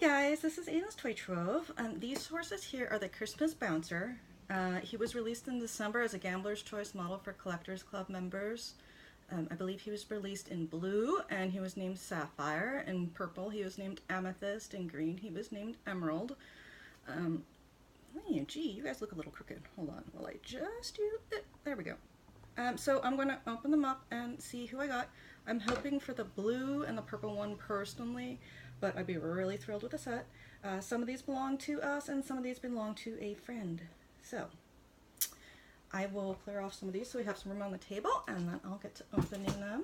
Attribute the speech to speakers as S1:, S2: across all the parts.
S1: guys, this is Aidan's Toy Trove. These horses here are the Christmas Bouncer. He was released in December as a Gambler's Choice model for Collectors Club members. I believe he was released in blue and he was named Sapphire. In purple he was named Amethyst. In green he was named Emerald. Gee, you guys look a little crooked. Hold on while I just do it. There we go. So I'm going to open them up and see who I got. I'm hoping for the blue and the purple one personally, but I'd be really thrilled with the set. Some of these belong to us and some of these belong to a friend. So I will clear off some of these so we have some room on the table, and then I'll get to opening them.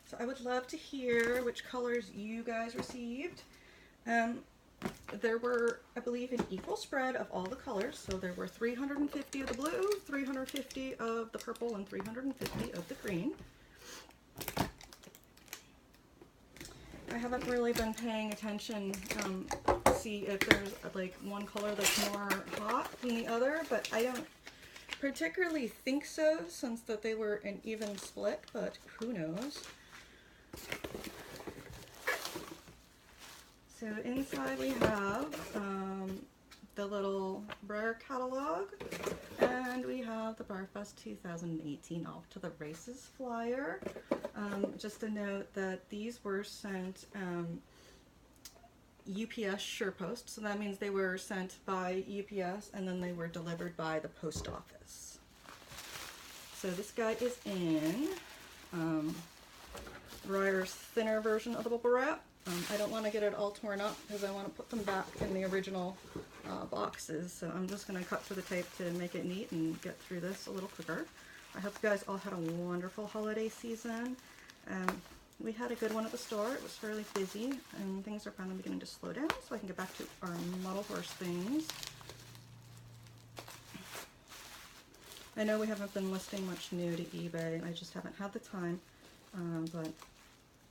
S1: So I would love to hear which colors you guys received. There were, I believe, an equal spread of all the colors. So there were 350 of the blue, 350 of the purple, and 350 of the green. I haven't really been paying attention to see if there's like one color that's more hot than the other, but I don't particularly think so, since that they were an even split, but who knows. So inside we have the little Breyer catalog, and we have the Breyer Fest 2018 Off to the Races flyer. Just a note that these were sent UPS SurePost, so that means they were sent by UPS and then they were delivered by the post office. So this guy is in Breyer's thinner version of the bubble wrap. I don't want to get it all torn up because I want to put them back in the original boxes, so I'm just going to cut through the tape to make it neat and get through this a little quicker. I hope you guys all had a wonderful holiday season. We had a good one at the store. It was fairly busy and things are finally beginning to slow down, so I can get back to our model horse things. I know we haven't been listing much new to eBay. I just haven't had the time, but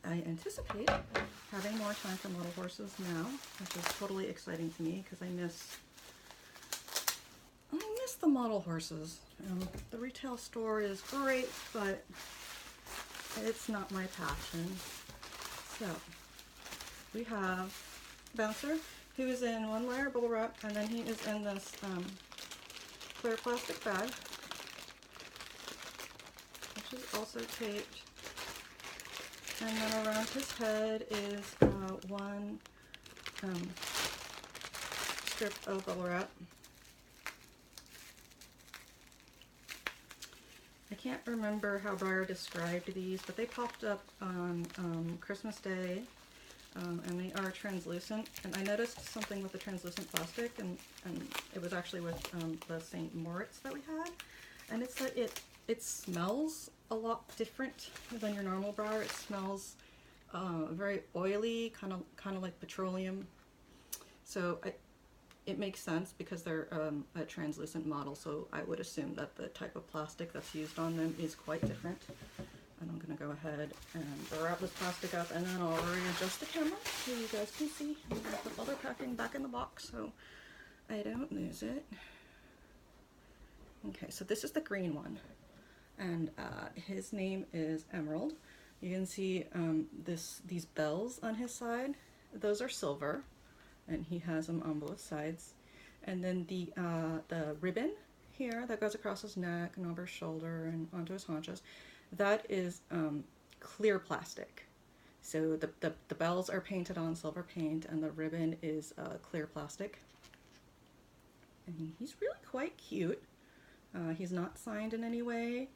S1: I anticipate having more time for model horses now, which is totally exciting to me because I miss the model horses. The retail store is great, but it's not my passion. So we have Bouncer, who is in one layer of bubble wrap, and then he is in this clear plastic bag, which is also taped. And then around his head is one strip of bubble wrap. I can't remember how Breyer described these, but they popped up on Christmas Day, and they are translucent. And I noticed something with the translucent plastic, and it was actually with the St. Moritz that we had, and it's that it smells a lot different than your normal Breyer. It smells very oily, kind of like petroleum. So it makes sense because they're a translucent model, so I would assume that the type of plastic that's used on them is quite different. And I'm going to go ahead and wrap this plastic up, and then I'll readjust the camera so you guys can see. I'm going to put other packing back in the box so I don't lose it. Okay, so this is the green one, and his name is Emerald. You can see these bells on his side. Those are silver, and he has them on both sides. And then the ribbon here that goes across his neck and over his shoulder and onto his haunches, that is clear plastic. So the bells are painted on silver paint, and the ribbon is clear plastic. And he's really quite cute. He's not signed in any way.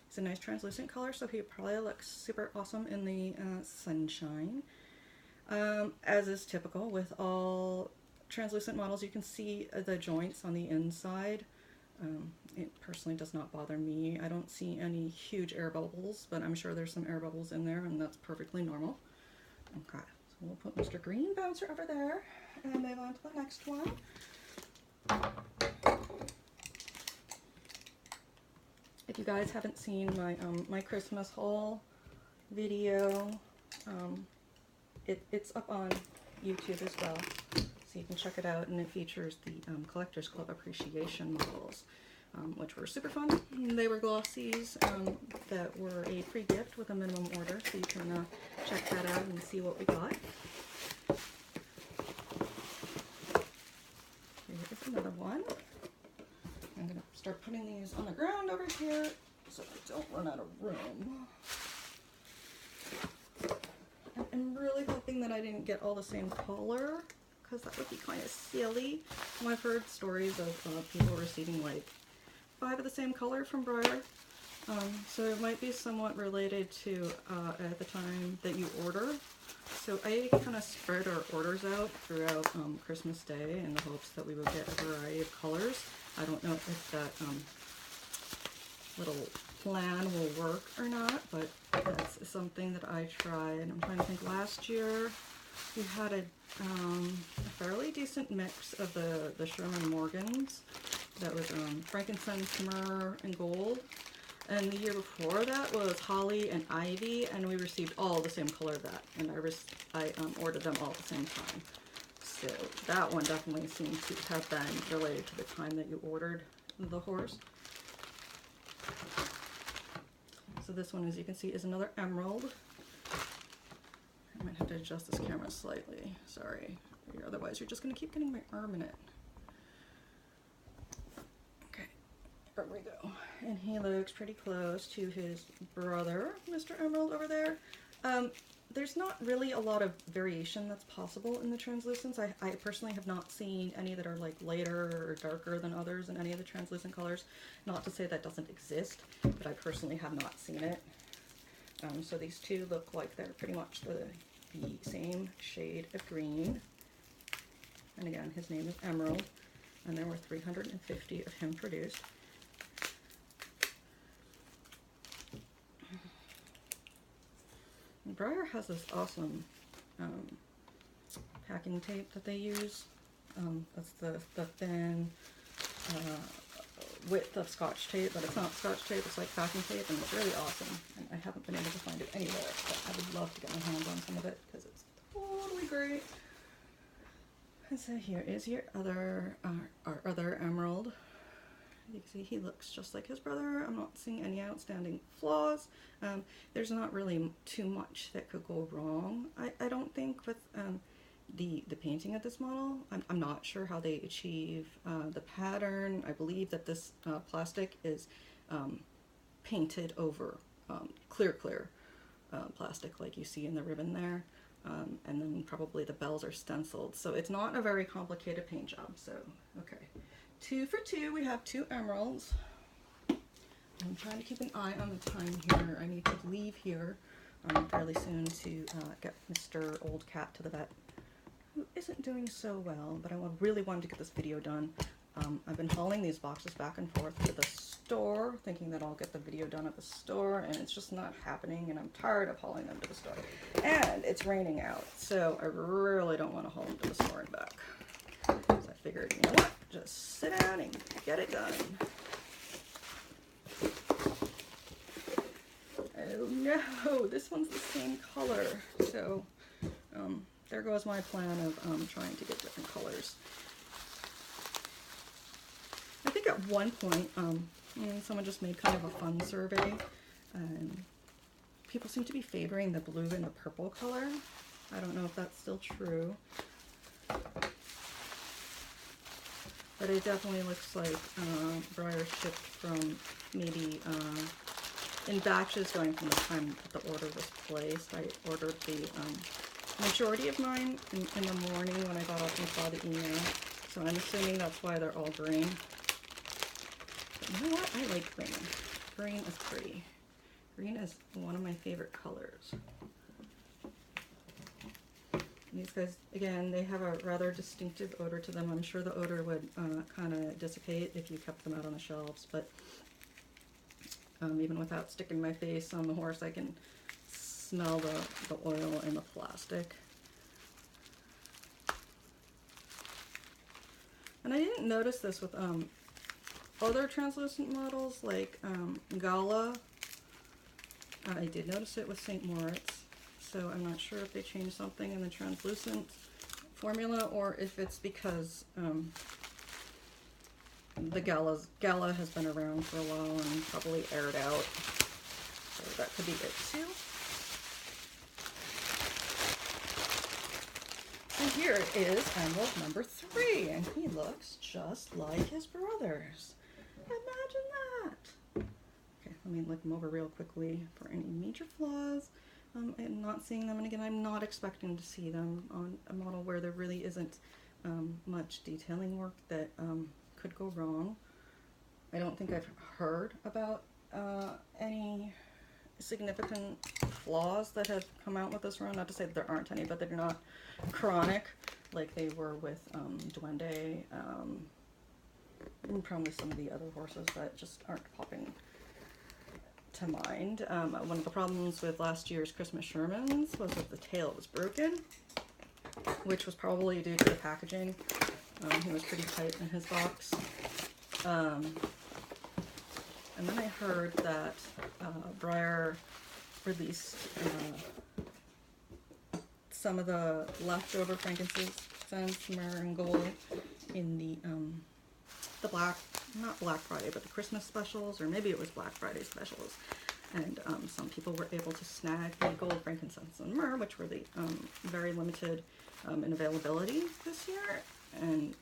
S1: It's a nice translucent color, so he probably looks super awesome in the sunshine. As is typical with all translucent models, you can see the joints on the inside. It personally does not bother me. I don't see any huge air bubbles, but I'm sure there's some air bubbles in there, and that's perfectly normal. Okay, so we'll put Mr. Green Bouncer over there and move on to the next one. If you guys haven't seen my my Christmas haul video, it's up on YouTube as well, so you can check it out, and it features the Collectors Club Appreciation models. which were super fun. They were glossies that were a free gift with a minimum order, so you can check that out and see what we got. Here's another one. I'm going to start putting these on the ground over here so I don't run out of room. I'm really hoping that I didn't get all the same color, because that would be kind of silly. I've heard stories of people receiving like 5 of the same color from Breyer. So it might be somewhat related to at the time that you order. So I kind of spread our orders out throughout Christmas Day in the hopes that we would get a variety of colors. I don't know if that little plan will work or not, but that's something that I tried. I'm trying to think, last year we had a fairly decent mix of the Sherman Morgans. That was frankincense, myrrh, and gold. And the year before that was holly and ivy, and we received all the same color of that. And I ordered them all at the same time. So that one definitely seems to have been related to the time that you ordered the horse. So this one, as you can see, is another emerald. I might have to adjust this camera slightly. Sorry. Otherwise, you're just going to keep getting my arm in it. Okay, there we go. And he looks pretty close to his brother, Mr. Emerald, over there. There's not really a lot of variation that's possible in the translucents. I personally have not seen any that are like lighter or darker than others in any of the translucent colors. Not to say that doesn't exist, but I personally have not seen it. So these two look like they're pretty much the same shade of green. And again, his name is Emerald, and there were 350 of him produced. Breyer has this awesome packing tape that they use. That's the thin width of Scotch tape, but it's not Scotch tape, it's like packing tape, and it's really awesome. And I haven't been able to find it anywhere, but I would love to get my hands on some of it because it's totally great. And so here is your other, our other emerald. You can see he looks just like his brother. I'm not seeing any outstanding flaws. There's not really too much that could go wrong, I don't think, with the painting of this model. I'm not sure how they achieve the pattern. I believe that this plastic is painted over clear plastic like you see in the ribbon there. And then probably the bells are stenciled. So it's not a very complicated paint job. So, okay. 2 for 2, we have 2 emeralds. I'm trying to keep an eye on the time here. I need to leave here fairly soon to get Mr. Old Cat to the vet, who isn't doing so well, but I really wanted to get this video done. I've been hauling these boxes back and forth to the store, thinking that I'll get the video done at the store, and it's just not happening, and I'm tired of hauling them to the store. And it's raining out, so I really don't want to haul them to the store and back. So I figured, you know what, just sit down and get it done. Oh no, this one's the same color, so there goes my plan of trying to get different colors. I think at one point, someone just made kind of a fun survey, and people seem to be favoring the blue and the purple color. I don't know if that's still true, but it definitely looks like Breyer shipped from maybe in batches going from the time that the order was placed. I ordered the majority of mine in the morning when I got up and saw the email, so I'm assuming that's why they're all green. But you know what? I like green. Green is pretty. Green is one of my favorite colors. And these guys, again, they have a rather distinctive odor to them. I'm sure the odor would kind of dissipate if you kept them out on the shelves, but even without sticking my face on the horse, I can smell the oil in the plastic. And I didn't notice this with other translucent models like Gala. I did notice it with St. Moritz, so I'm not sure if they changed something in the translucent formula or if it's because the gala has been around for a while and probably aired out. So that could be it too. And here is Emerald number 3, and he looks just like his brothers. Imagine that. Okay, let me look them over real quickly for any major flaws. I'm not seeing them, and again, I'm not expecting to see them on a model where there really isn't much detailing work that could go wrong. I don't think I've heard about any significant flaws that have come out with this run. Not to say that there aren't any, but they're not chronic like they were with Duende, and probably some of the other horses that just aren't popping to mind. One of the problems with last year's Christmas Shermans was that the tail was broken, which was probably due to the packaging. He was pretty tight in his box. And then I heard that Breyer released some of the leftover frankincense, myrrh, and gold in the not Black Friday, but the Christmas specials, or maybe it was Black Friday specials. And some people were able to snag the gold, frankincense, and myrrh, which were the very limited in availability this year. And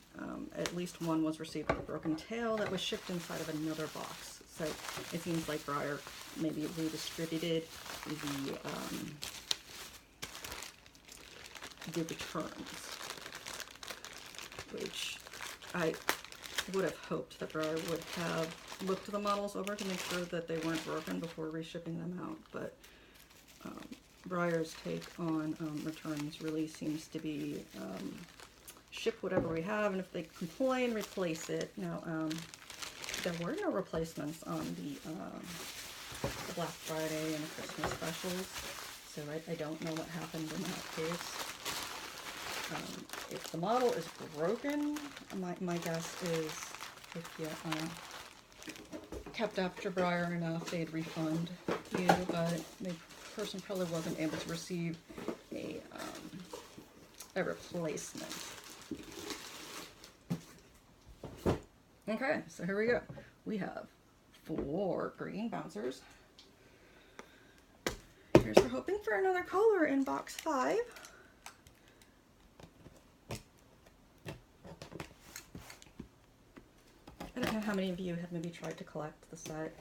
S1: at least one was received with a broken tail that was shipped inside of another box. So it seems like Breyer maybe redistributed the returns, which I would have hoped that Breyer would have looked the models over to make sure that they weren't broken before reshipping them out. But Breyer's take on returns really seems to be ship whatever we have, and if they complain, replace it. Now, there were no replacements on the Black Friday and the Christmas specials, so I don't know what happened in that case. If the model is broken, my guess is if you kept after Breyer enough, they'd refund you, but the person probably wasn't able to receive a replacement. Okay, so here we go. We have 4 green bouncers. Here's for hoping for another color in box 5. I don't know how many of you have maybe tried to collect the set.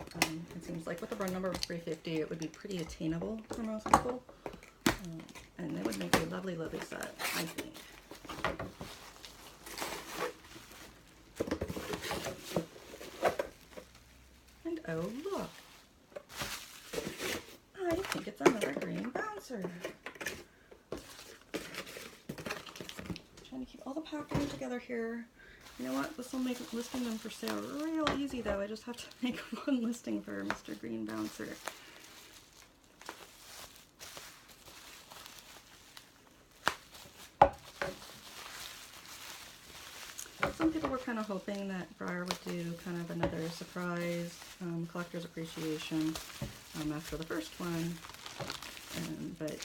S1: It seems like with a run number of 350, it would be pretty attainable for most people. And it would make a lovely, lovely set, I think. And oh look, I think it's another green bouncer. Trying to keep all the packaging together here. You know what, this will make listing them for sale real easy though. I just have to make one listing for Mr. Green Bouncer. Some people were kind of hoping that Breyer would do kind of another surprise collector's appreciation after the first one, but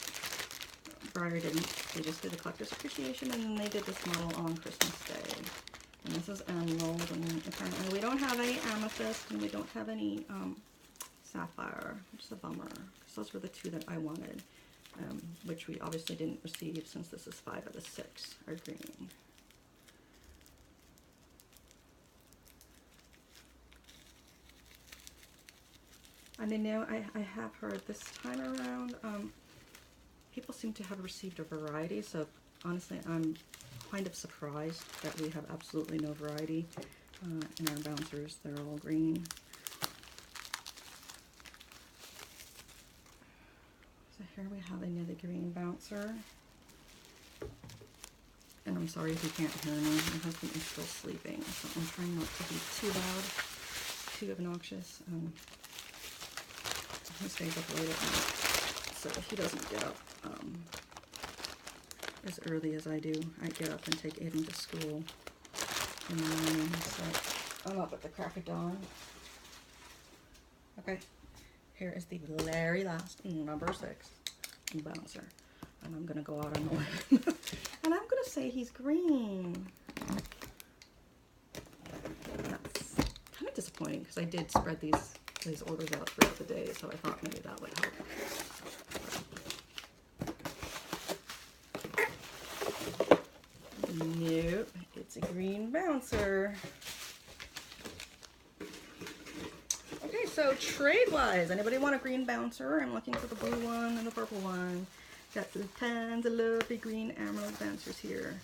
S1: Breyer didn't. They just did a collector's appreciation, and then they did this model on Christmas Day. And this is Emerald, and apparently we don't have any Amethyst, and we don't have any Sapphire, which is a bummer, because those were the 2 that I wanted, which we obviously didn't receive since this is 5 of the 6 are green. And I know I have heard this time around, people seem to have received a variety, so honestly I'm kind of surprised that we have absolutely no variety in our bouncers. They're all green. So here we have another green bouncer. And I'm sorry if you can't hear me, my husband is still sleeping, so I'm trying not to be too loud, too obnoxious. He stays up late at night, so if he doesn't get up as early as I do, I get up and take Aidan to school in the morning, so I'm up at the crack of dawn. Okay, here is the very last number 6 bouncer, and I'm gonna go out on a limb, and I'm gonna say he's green. That's disappointing because I did spread these orders out throughout the day, so I thought maybe that would help. Nope, it's a green bouncer. Okay, so trade-wise, anybody want a green bouncer? I'm looking for the blue one and the purple one. Got some tons of lovely green emerald bouncers here.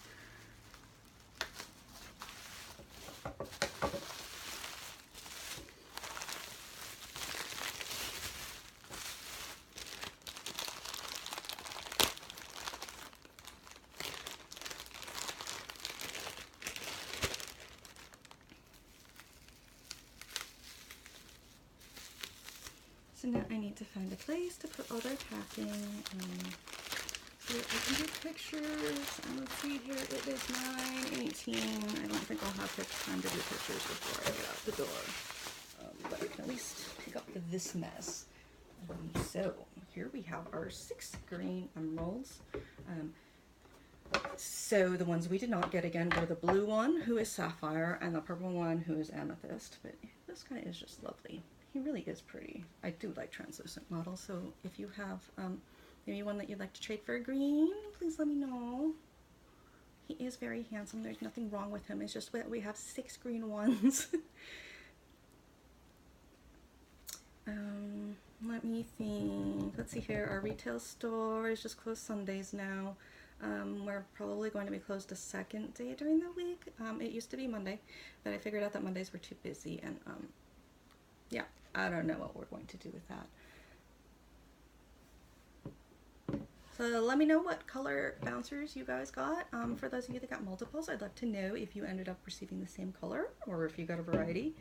S1: So now I need to find a place to put all their packing. So I can do pictures. And let's see here, it is 9:18. I don't think I'll have time to do pictures before I get out the door. But I can at least pick up this mess. So here we have our 6 green emeralds. So the ones we did not get again were the blue one, who is sapphire, and the purple one, who is amethyst. But this guy is just lovely. He really is pretty. I do like translucent models, so if you have maybe one that you'd like to trade for a green, please let me know. He is very handsome. There's nothing wrong with him. It's just that we have 6 green ones. Let me think. Let's see here. Our retail store is just closed Sundays now. We're probably going to be closed a second day during the week. It used to be Monday, but I figured out that Mondays were too busy, and yeah, I don't know what we're going to do with that. So let me know what color bouncers you guys got. For those of you that got multiples, I'd love to know if you ended up receiving the same color or if you got a variety.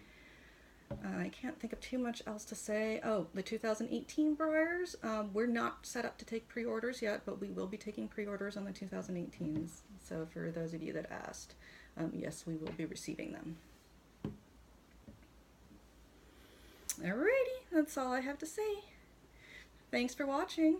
S1: I can't think of too much else to say. Oh, the 2018 Breyers, we're not set up to take pre-orders yet, but we will be taking pre-orders on the 2018s. So for those of you that asked, yes, we will be receiving them. Alrighty, that's all I have to say. Thanks for watching.